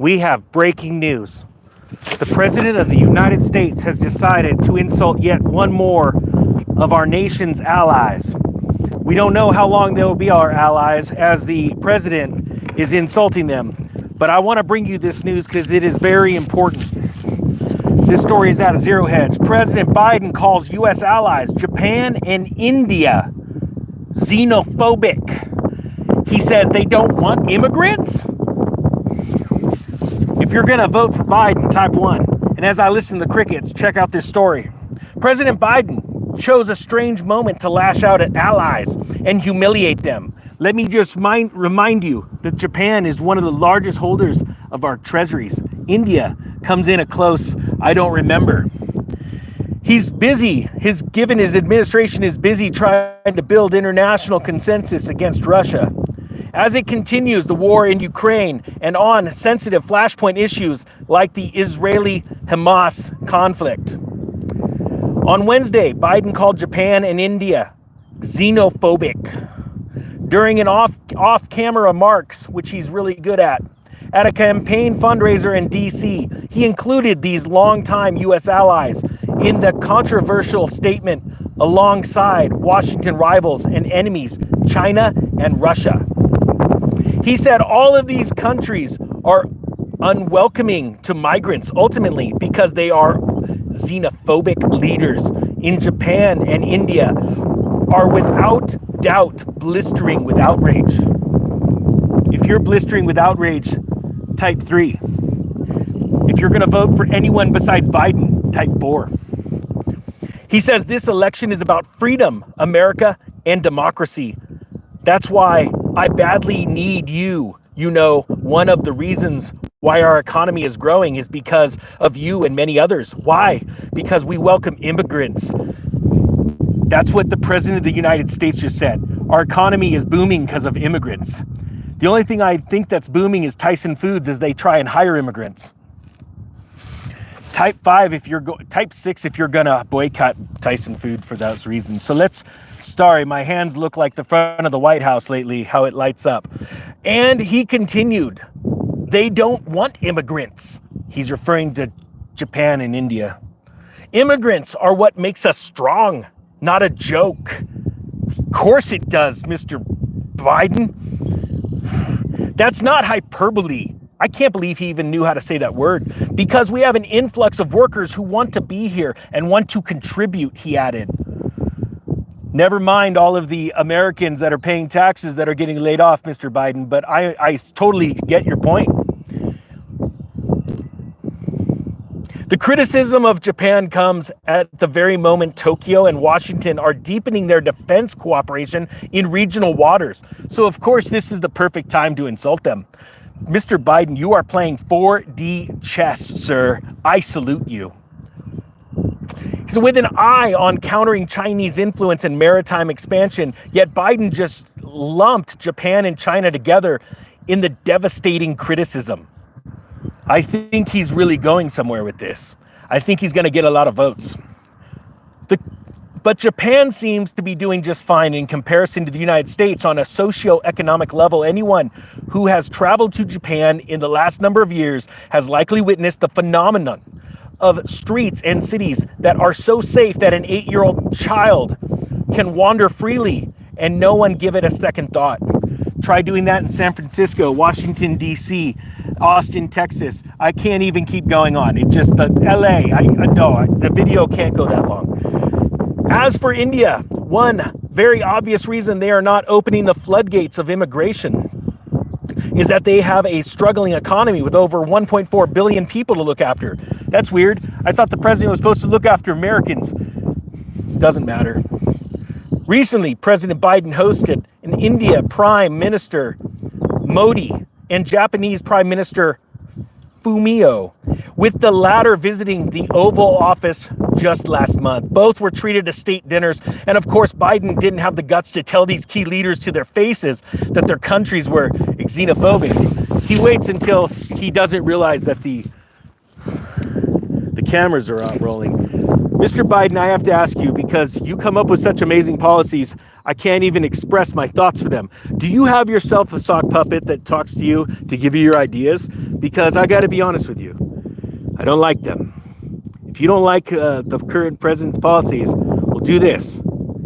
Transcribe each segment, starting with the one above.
We have breaking news. The President of the United States has decided to insult yet one more of our nation's allies. We don't know how long they will be our allies as the President is insulting them. But I want to bring you this news because it is very important. This story is out of Zero Hedge. President Biden calls U.S. allies, Japan and India, xenophobic. He says they don't want immigrants? If you're going to vote for Biden, type 1. And as I listen to the crickets, check out this story. President Biden chose a strange moment to lash out at allies and humiliate them. Let me just remind you that Japan is one of the largest holders of our treasuries. India comes in a close, I don't remember. He's busy. His administration is busy trying to build international consensus against Russia. As it continues the war in Ukraine and on sensitive flashpoint issues like the Israeli-Hamas conflict. On Wednesday, Biden called Japan and India xenophobic during an off-camera remarks, which he's really good at a campaign fundraiser in D.C. He included these longtime U.S. allies in the controversial statement alongside Washington rivals and enemies, China and Russia. He said all of these countries are unwelcoming to migrants ultimately because they are xenophobic leaders. In Japan and India are without doubt blistering with outrage. If you're blistering with outrage, type 3. If you're going to vote for anyone besides Biden, type 4. He says this election is about freedom, America, and democracy. That's why I badly need you. You know, one of the reasons why our economy is growing is because of you and many others. Why? Because we welcome immigrants. That's what the President of the United States just said. Our economy is booming because of immigrants. The only thing I think that's booming is Tyson Foods as they try and hire immigrants. Type 5 if you're type 6 if you're gonna boycott Tyson Food for those reasons. So sorry, my hands look like the front of the White House lately, how it lights up. And he continued, they don't want immigrants. He's referring to Japan and India. Immigrants are what makes us strong, not a joke. Of course it does, Mr. Biden. That's not hyperbole. I can't believe he even knew how to say that word. Because we have an influx of workers who want to be here and want to contribute, he added. Never mind all of the Americans that are paying taxes that are getting laid off, Mr. Biden, but I totally get your point. The criticism of Japan comes at the very moment Tokyo and Washington are deepening their defense cooperation in regional waters. So of course, this is the perfect time to insult them. Mr. Biden, you are playing 4D chess, sir. I salute you. So with an eye on countering Chinese influence and maritime expansion, yet Biden just lumped Japan and China together in the devastating criticism. I think he's really going somewhere with this. I think he's going to get a lot of votes. But Japan seems to be doing just fine in comparison to the United States on a socio-economic level. Anyone who has traveled to Japan in the last number of years has likely witnessed the phenomenon of streets and cities that are so safe that an 8-year-old child can wander freely and no one give it a second thought. Try doing that in San Francisco, Washington, D.C., Austin, Texas. I can't even keep going on. It's just the LA. The video can't go that long. As for India, one very obvious reason they are not opening the floodgates of immigration is that they have a struggling economy with over 1.4 billion people to look after. That's weird. I thought the president was supposed to look after Americans. Doesn't matter. Recently, President Biden hosted an India Prime Minister Modi and Japanese Prime Minister Fumio, with the latter visiting the Oval Office just last month. Both were treated to state dinners, and of course Biden didn't have the guts to tell these key leaders to their faces that their countries were xenophobic. He waits until he doesn't realize that the cameras are out rolling. Mr. Biden, I have to ask you, because you come up with such amazing policies, I can't even express my thoughts for them. Do you have yourself a sock puppet that talks to you to give you your ideas? because I got to be honest with you. I don't like them. If you don't like the current president's policies, well, do this.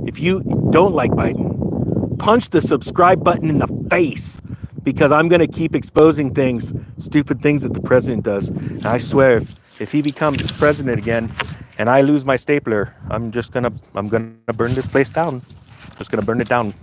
If you don't like Biden, punch the subscribe button in the face, because I'm going to keep exposing things, stupid things that the president does. And I swear, if he becomes president again and I lose my stapler, I'm gonna burn this place down. Just gonna burn it down.